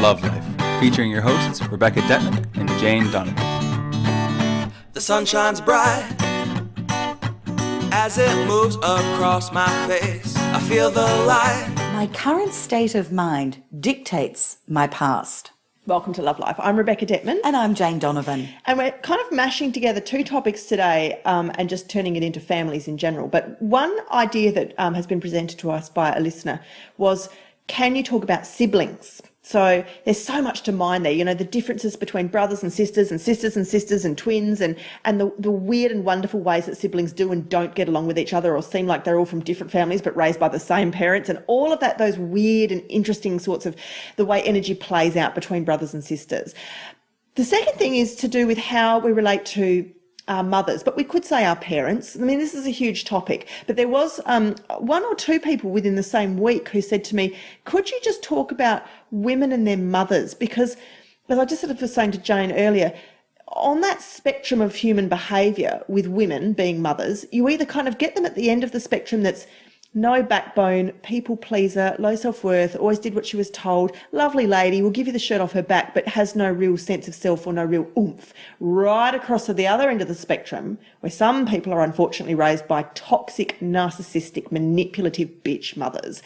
Love Life, featuring your hosts Rebecca Detman and Jane Donovan. The sun shines bright as it moves across my face. I feel the light. My current state of mind dictates my past. Welcome to Love Life. I'm Rebecca Detman. And I'm Jane Donovan. And we're kind of mashing together two topics today and just turning it into families in general. But one idea that has been presented to us by a listener was, can you talk about siblings? So there's so much to mind there, you know, the differences between brothers and sisters and sisters and sisters and twins and the weird and wonderful ways that siblings do and don't get along with each other or seem like they're all from different families but raised by the same parents, and all of that, those weird and interesting sorts of the way energy plays out between brothers and sisters. The second thing is to do with how we relate to our mothers, but we could say our parents. I mean, this is a huge topic, but there was one or two people within the same week who said to me, could you just talk about women and their mothers? Because, as I just sort of was saying to Jane earlier, on that spectrum of human behaviour with women being mothers, you either kind of get them at the end of the spectrum that's no backbone, people pleaser, low self-worth, always did what she was told, lovely lady, will give you the shirt off her back, but has no real sense of self or no real oomph. Right across to the other end of the spectrum, where some people are unfortunately raised by toxic, narcissistic, manipulative bitch mothers,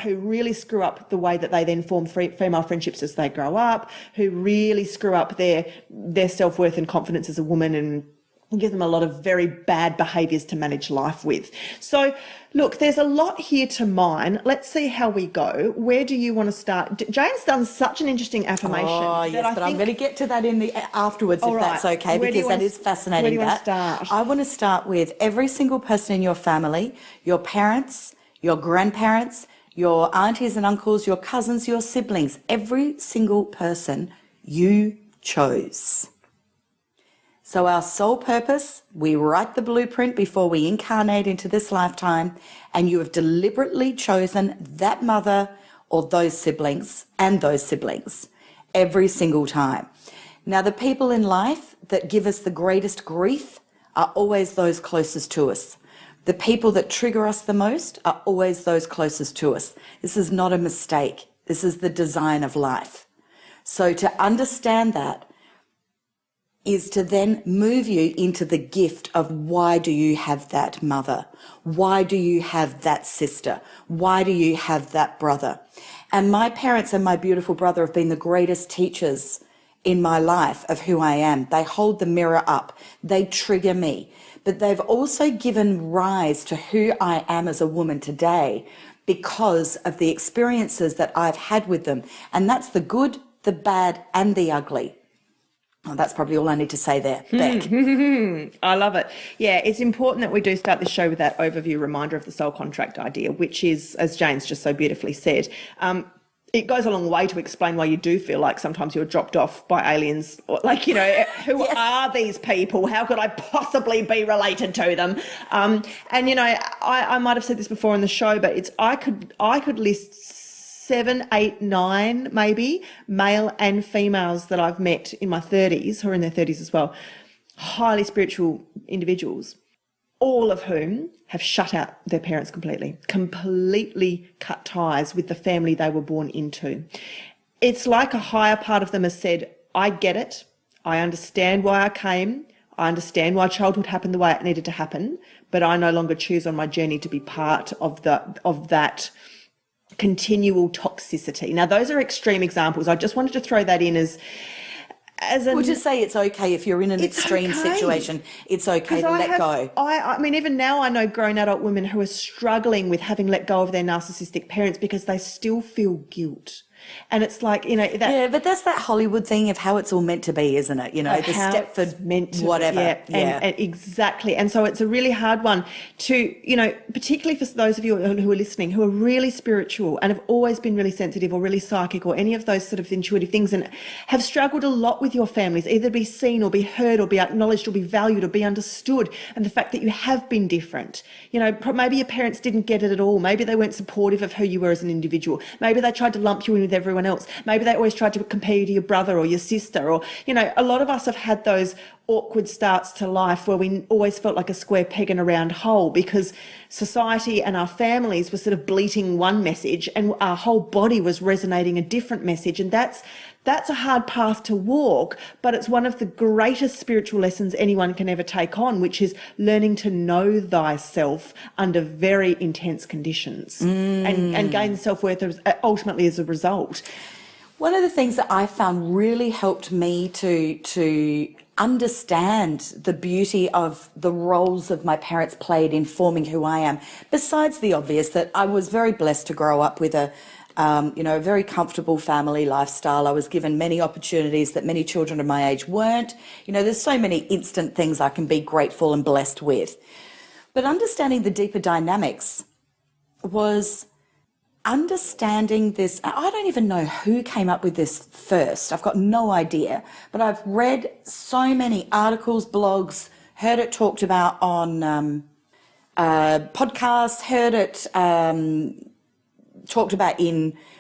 who really screw up the way that they then form female friendships as they grow up, who really screw up their self-worth and confidence as a woman and give them a lot of very bad behaviours to manage life with. So, look, there's a lot here to mine. Let's see how we go. Where do you want to start? Jane's done such an interesting affirmation. Oh, yes, but I'm going to get to that in the afterwards, if that's okay, because that is fascinating. Where do you want to start? I want to start with every single person in your family, your parents, your grandparents, your aunties and uncles, your cousins, your siblings, every single person you chose. So our sole purpose, we write the blueprint before we incarnate into this lifetime, and you have deliberately chosen that mother or those siblings and those siblings every single time. Now, the people in life that give us the greatest grief are always those closest to us. The people that trigger us the most are always those closest to us. This is not a mistake. This is the design of life. So to understand that is to then move you into the gift of why do you have that mother? Why do you have that sister? Why do you have that brother? And my parents and my beautiful brother have been the greatest teachers in my life of who I am. They hold the mirror up. They trigger me. But they've also given rise to who I am as a woman today because of the experiences that I've had with them. And that's the good, the bad, and the ugly. Oh, that's probably all I need to say there, Beck. I love it. Yeah, it's important that we do start this show with that overview reminder of the soul contract idea, which is, as Jane's just so beautifully said, it goes a long way to explain why you do feel like sometimes you're dropped off by aliens, or like, you know, who Yes. are these people? How could I possibly be related to them? And, you know, I might have said this before in the show, but I could list 7, 8, 9 maybe male and females that I've met in my 30s, who are in their 30s as well, highly spiritual individuals, all of whom have shut out their parents completely cut ties with the family they were born into. It's like a higher part of them has said, I get it, I understand why I came, I understand why childhood happened the way it needed to happen, but I no longer choose on my journey to be part of that continual toxicity. Now, those are extreme examples. I just wanted to throw that in as We'll just say it's okay if you're in an extreme situation. It's okay to let go. I mean, even now I know grown adult women who are struggling with having let go of their narcissistic parents because they still feel guilt. And it's like, you know, that. Yeah, but that's that Hollywood thing of how it's all meant to be, isn't it? You know, the Stepford meant to whatever. And exactly. And so it's a really hard one to, you know, particularly for those of you who are listening, who are really spiritual and have always been really sensitive or really psychic or any of those sort of intuitive things and have struggled a lot with your families, either be seen or be heard or be acknowledged or be valued or be understood. And the fact that you have been different, you know, maybe your parents didn't get it at all. Maybe they weren't supportive of who you were as an individual. Maybe they tried to lump you in with with everyone else. Maybe they always tried to compare you to your brother or your sister, or, you know, a lot of us have had those awkward starts to life where we always felt like a square peg in a round hole because society and our families were sort of bleating one message and our whole body was resonating a different message. And that's a hard path to walk, but it's one of the greatest spiritual lessons anyone can ever take on, which is learning to know thyself under very intense conditions and gain self-worth ultimately as a result. One of the things that I found really helped me to understand the beauty of the roles that my parents played in forming who I am, besides the obvious that I was very blessed to grow up with a very comfortable family lifestyle. I was given many opportunities that many children of my age weren't. You know, there's so many instant things I can be grateful and blessed with. But understanding the deeper dynamics was understanding this. I don't even know who came up with this first. I've got no idea. But I've read so many articles, blogs, heard it talked about on podcasts, heard it talked about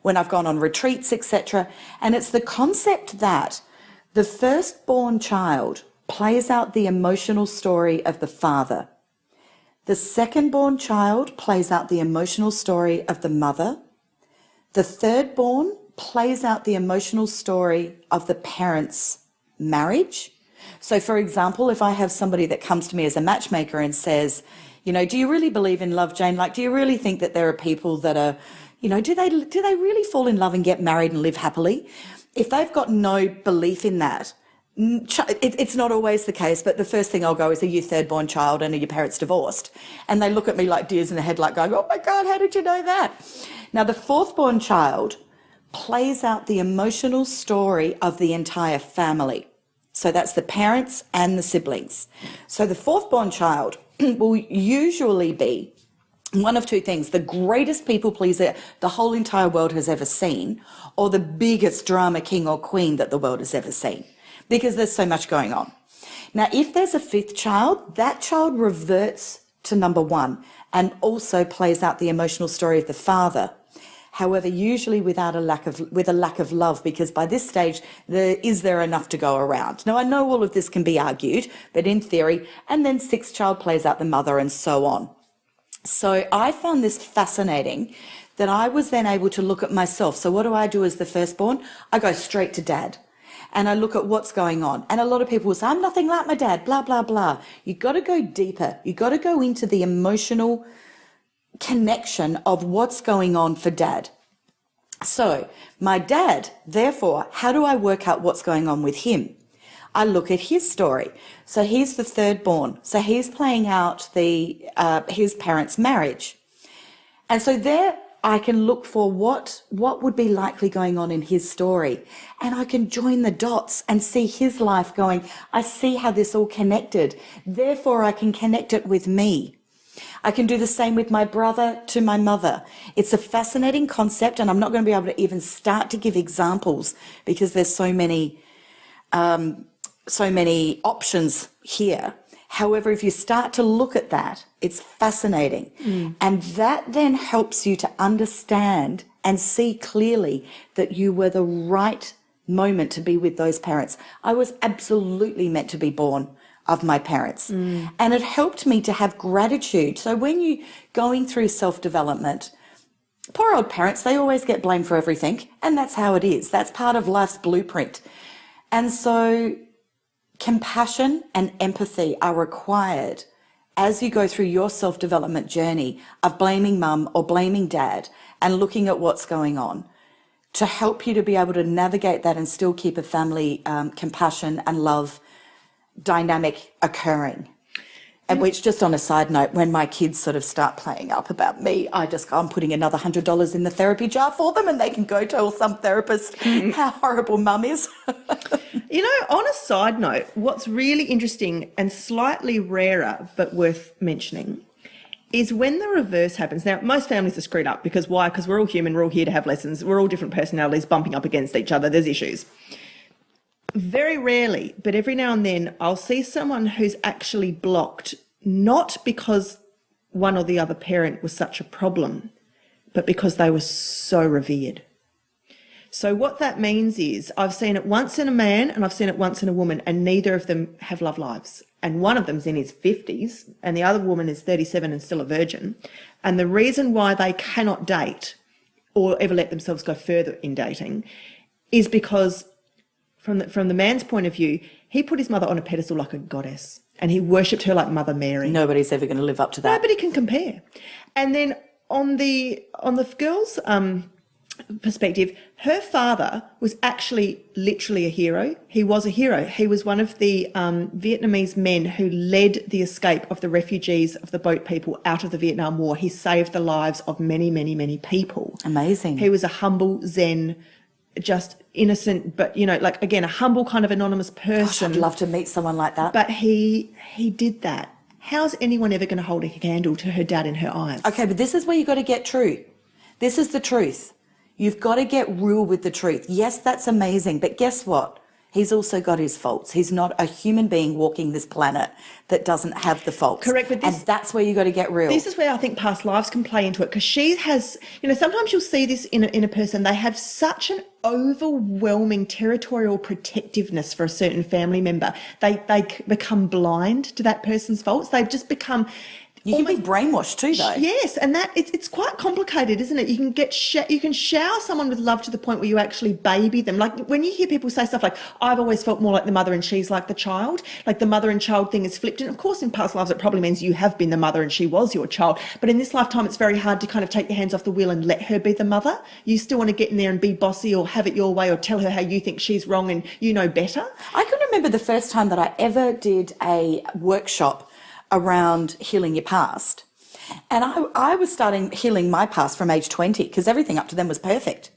when I've gone on retreats, etc. And it's the concept that the firstborn child plays out the emotional story of the father. The secondborn child plays out the emotional story of the mother. The thirdborn plays out the emotional story of the parents' marriage. So, for example, if I have somebody that comes to me as a matchmaker and says, you know, do you really believe in love, Jane? Like, do you really think that there are people that are, you know, do they really fall in love and get married and live happily? If they've got no belief in that, it's not always the case, but the first thing I'll go is, are you third-born child and are your parents divorced? And they look at me like deers in the headlight going, oh my God, how did you know that? Now, the fourth-born child plays out the emotional story of the entire family. So that's the parents and the siblings. So the fourth-born child will usually be one of two things: the greatest people pleaser the whole entire world has ever seen, or the biggest drama king or queen that the world has ever seen, because there's so much going on. Now, if there's a fifth child, that child reverts to number one and also plays out the emotional story of the father. However, usually with a lack of love, because by this stage, is there enough to go around? Now, I know all of this can be argued, but in theory, and then sixth child plays out the mother and so on. So I found this fascinating that I was then able to look at myself. So what do I do as the firstborn? I go straight to dad and I look at what's going on. And a lot of people will say, I'm nothing like my dad, blah, blah, blah. You've got to go deeper. You've got to go into the emotional connection of what's going on for dad. So my dad, therefore, how do I work out what's going on with him? I look at his story. So he's the third born. So he's playing out his parents' marriage. And so there I can look for what would be likely going on in his story. And I can join the dots and see his life going, I see how this all connected. Therefore, I can connect it with me. I can do the same with my brother to my mother. It's a fascinating concept, and I'm not going to be able to even start to give examples because there's so many options here. However, if you start to look at that, it's fascinating. And that then helps you to understand and see clearly that you were the right moment to be with those parents. I was absolutely meant to be born of my parents. And it helped me to have gratitude. So when you're going through self-development, poor old parents, they always get blamed for everything. And that's how it is. That's part of life's blueprint. And so compassion and empathy are required as you go through your self-development journey of blaming mum or blaming dad and looking at what's going on to help you to be able to navigate that and still keep a family compassion and love dynamic occurring. And which, just on a side note, when my kids sort of start playing up about me, I'm putting another $100 in the therapy jar for them and they can go tell some therapist how horrible mum is. You know, on a side note, what's really interesting and slightly rarer but worth mentioning is when the reverse happens. Now, most families are screwed up because why? Because we're all human, we're all here to have lessons, we're all different personalities bumping up against each other, there's issues. Very rarely, but every now and then, I'll see someone who's actually blocked, not because one or the other parent was such a problem, but because they were so revered. So what that means is I've seen it once in a man and I've seen it once in a woman, and neither of them have love lives. And one of them's in his 50s and the other woman is 37 and still a virgin. And the reason why they cannot date or ever let themselves go further in dating is because from the man's point of view, he put his mother on a pedestal like a goddess and he worshipped her like Mother Mary. Nobody's ever going to live up to that. Nobody can compare. And then on the girl's perspective, her father was actually literally a hero. He was a hero. He was one of the Vietnamese men who led the escape of the refugees of the boat people out of the Vietnam War. He saved the lives of many, many, many people. Amazing. He was a humble Zen, just innocent, but, like, again, a humble kind of anonymous person. Gosh, I'd love to meet someone like that. But he did that. How's anyone ever going to hold a candle to her dad in her eyes? Okay, but this is where you got to get true. This is the truth. You've got to get real with the truth. Yes, that's amazing, but guess what? He's also got his faults. He's not a human being walking this planet that doesn't have the faults. Correct, but and that's where you got to get real. This is where I think past lives can play into it, because she has, sometimes you'll see this in a person. They have such an overwhelming territorial protectiveness for a certain family member. They become blind to that person's faults. They've just become... You can be brainwashed too, though. Yes, and that it's quite complicated, isn't it? You can you can shower someone with love to the point where you actually baby them. Like when you hear people say stuff like, "I've always felt more like the mother and she's like the child," like the mother and child thing is flipped. And of course, in past lives, it probably means you have been the mother and she was your child. But in this lifetime, it's very hard to kind of take your hands off the wheel and let her be the mother. You still want to get in there and be bossy or have it your way or tell her how you think she's wrong and you know better. I can remember the first time that I ever did a workshop around healing your past. And I was starting healing my past from age 20 because everything up to then was perfect.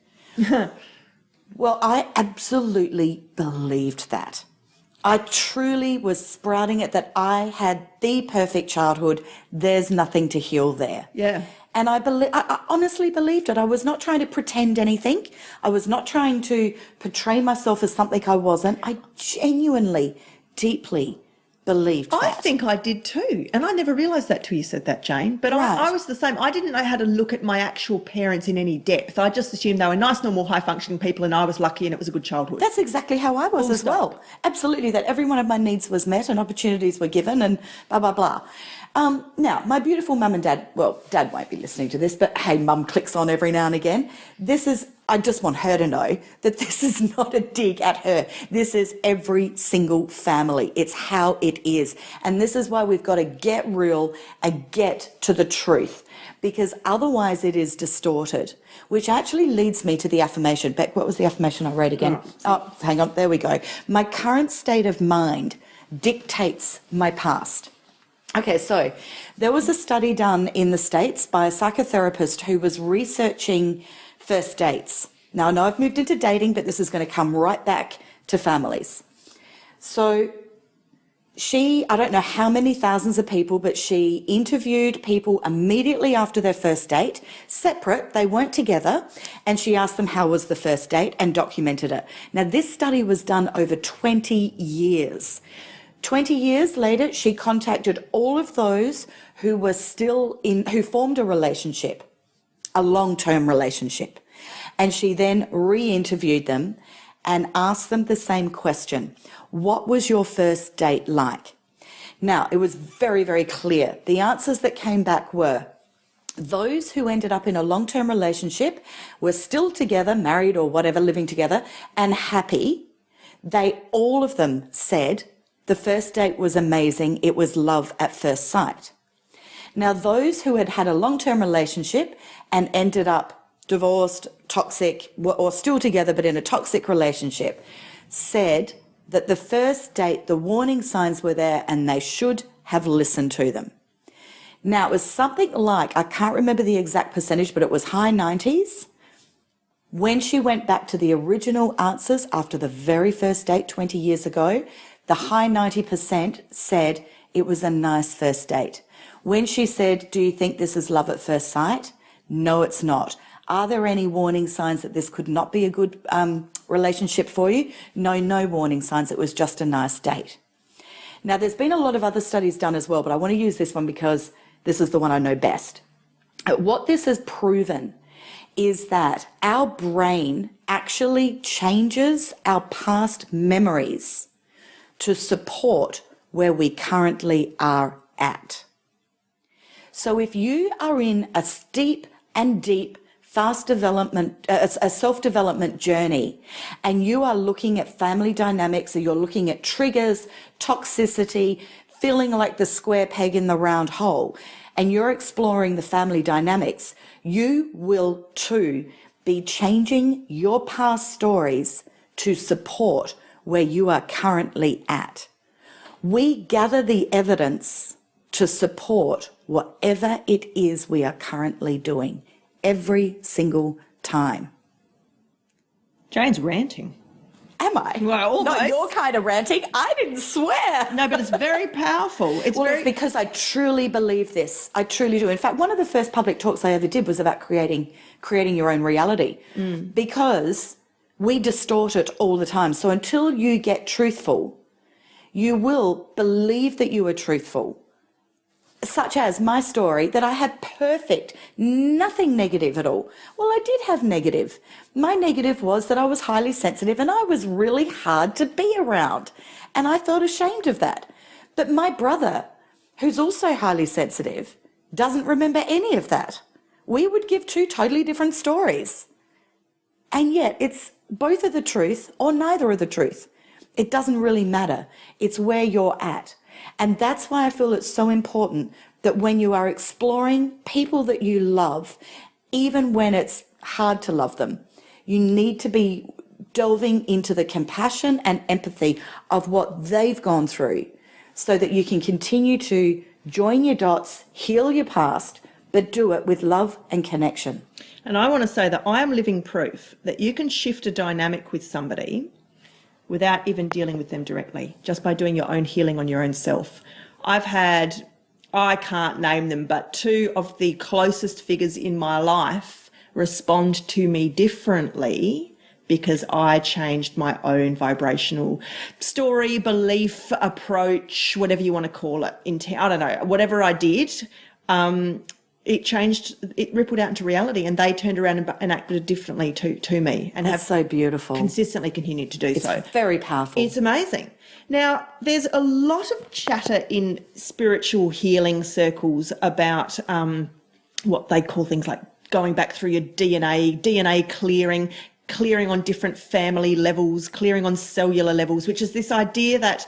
Well, I absolutely believed that. I truly was sprouting it that I had the perfect childhood. There's nothing to heal there. Yeah. And I honestly believed it. I was not trying to pretend anything. I was not trying to portray myself as something I wasn't. I genuinely, deeply believed that. I think I did too. And I never realised that till you said that, Jane. But Right. I was the same. I didn't know how to look at my actual parents in any depth. I just assumed they were nice, normal, high-functioning people and I was lucky and it was a good childhood. That's exactly how I was Full as stop. well. Absolutely, that every one of my needs was met and opportunities were given and blah, blah, blah. Now, my beautiful mum and dad, well, dad won't be listening to this, but hey, mum clicks on every now and again. I just want her to know that this is not a dig at her. This is every single family. It's how it is. And this is why we've got to get real and get to the truth, because otherwise it is distorted, which actually leads me to the affirmation. Beck, what was the affirmation I read again? Oh, hang on, there we go. My current state of mind dictates my past. Okay, so there was a study done in the States by a psychotherapist who was researching first dates. Now, I know I've moved into dating, but this is going to come right back to families. So I don't know how many thousands of people, but she interviewed people immediately after their first date, separate, they weren't together, and she asked them how was the first date and documented it. Now, this study was done over 20 years. 20 years later, she contacted all of those who were who formed a relationship, a long-term relationship. And she then re-interviewed them and asked them the same question. What was your first date like? Now, it was very, very clear. The answers that came back were those who ended up in a long-term relationship were still together, married or whatever, living together, and happy. All of them said the first date was amazing. It was love at first sight. Now, those who had had a long-term relationship and ended up divorced, toxic, or still together but in a toxic relationship, said that the first date, the warning signs were there and they should have listened to them. Now, it was something like, I can't remember the exact percentage, but it was high 90s. When she went back to the original answers after the very first date 20 years ago, the high 90% said it was a nice first date. When she said, do you think this is love at first sight? No, it's not. Are there any warning signs that this could not be a good relationship for you? No warning signs. It was just a nice date. Now, there's been a lot of other studies done as well, but I want to use this one because this is the one I know best. What this has proven is that our brain actually changes our past memories to support where we currently are at. So if you are in a steep and deep fast development, a self-development journey, and you are looking at family dynamics, or you're looking at triggers, toxicity, feeling like the square peg in the round hole, and you're exploring the family dynamics, you will too be changing your past stories to support where you are currently at. We gather the evidence to support whatever it is we are currently doing every single time. Jane's ranting. Am I? Well, almost. Not your kind of ranting. I didn't swear. No, but it's very powerful. It's Because I truly believe this. I truly do. In fact, one of the first public talks I ever did was about creating your own reality, because we distort it all the time. So until you get truthful, you will believe that you are truthful. Such as my story, that I had perfect, nothing negative at all. Well, I did have negative. My negative was that I was highly sensitive and I was really hard to be around. And I felt ashamed of that. But my brother, who's also highly sensitive, doesn't remember any of that. We would give two totally different stories. And yet it's both are the truth or neither are the truth. It doesn't really matter. It's where you're at. And that's why I feel it's so important that when you are exploring people that you love, even when it's hard to love them, you need to be delving into the compassion and empathy of what they've gone through so that you can continue to join your dots, heal your past, but do it with love and connection. And I want to say that I am living proof that you can shift a dynamic with somebody without even dealing with them directly, just by doing your own healing on your own self. I've had, I can't name them, but two of the closest figures in my life respond to me differently because I changed my own vibrational story, belief, approach, whatever you want to call it. I don't know, whatever I did, it changed, it rippled out into reality, and they turned around and acted differently to me, and That's so beautiful. consistently continued to do so. It's very powerful. It's amazing. Now, there's a lot of chatter in spiritual healing circles about what they call things like going back through your DNA clearing on different family levels, clearing on cellular levels, which is this idea that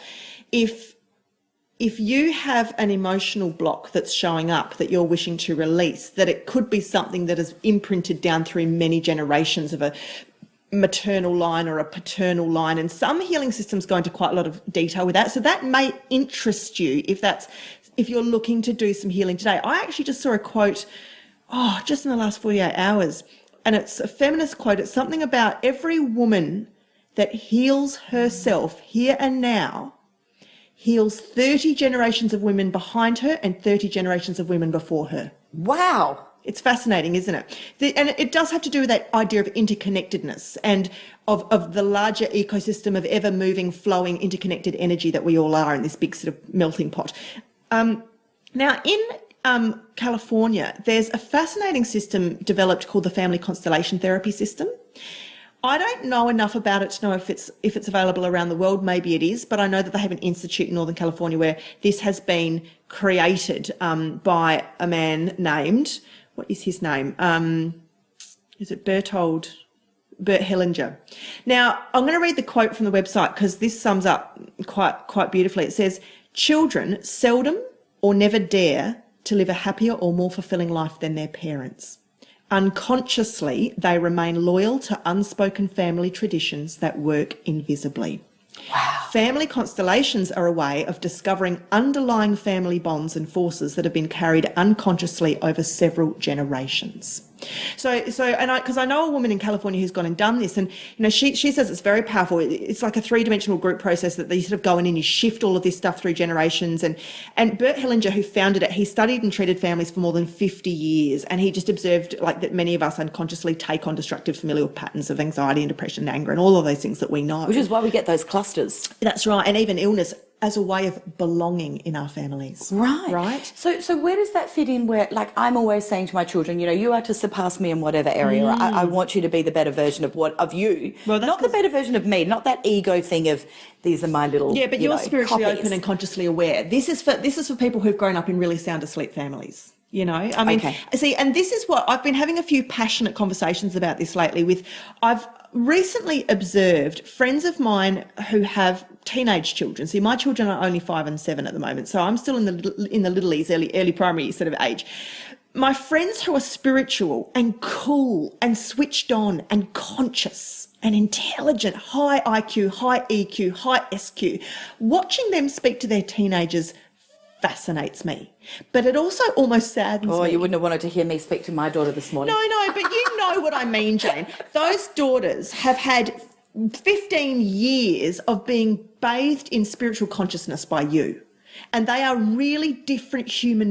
if you have an emotional block that's showing up that you're wishing to release, that it could be something that is imprinted down through many generations of a maternal line or a paternal line. And some healing systems go into quite a lot of detail with that. So that may interest you if you're looking to do some healing today. I actually just saw a quote, just in the last 48 hours, and it's a feminist quote. It's something about every woman that heals herself here and now heals 30 generations of women behind her and 30 generations of women before her. Wow. It's fascinating, isn't it? And it does have to do with that idea of interconnectedness and of the larger ecosystem of ever-moving, flowing, interconnected energy that we all are in this big sort of melting pot. Now, in California, there's a fascinating system developed called the Family Constellation Therapy System. I don't know enough about it to know if it's available around the world. Maybe it is, but I know that they have an institute in Northern California where this has been created by a man named, what is his name? Is it Bert Hellinger? Now, I'm going to read the quote from the website because this sums up quite beautifully. It says, "Children seldom or never dare to live a happier or more fulfilling life than their parents. Unconsciously, they remain loyal to unspoken family traditions that work invisibly." Wow. Family constellations are a way of discovering underlying family bonds and forces that have been carried unconsciously over several generations. Because I know a woman in California who's gone and done this, and she says it's very powerful. It's like a three-dimensional group process that you sort of go in and you shift all of this stuff through generations. And Bert Hellinger, who founded it, he studied and treated families for more than 50 years, and he just observed that many of us unconsciously take on destructive familial patterns of anxiety and depression and anger and all of those things that we know. Which is why we get those clusters. That's right, and even illness. as a way of belonging in our families. Right. Right? So where does that fit in where, like, I'm always saying to my children, you know, you are to surpass me in whatever area. I want you to be the better version of you. Well, that's not the better version of me, not that ego thing of these are my little, Yeah, but you're spiritually copies. open and consciously aware. This is for people who've grown up in really sound asleep families. You know, I mean, Okay. see, and this is what I've been having a few passionate conversations about this lately I've recently observed friends of mine who have teenage children. See, my children are only 5 and 7 at the moment, so I'm still in the littlies, early primary sort of age. My friends who are spiritual and cool and switched on and conscious and intelligent, high IQ, high EQ, high SQ, watching them speak to their teenagers fascinates me. But it also almost saddens me. Oh, you wouldn't have wanted to hear me speak to my daughter this morning. No, but you know what I mean, Jane. Those daughters have had 15 years of being bathed in spiritual consciousness by you. And they are really different human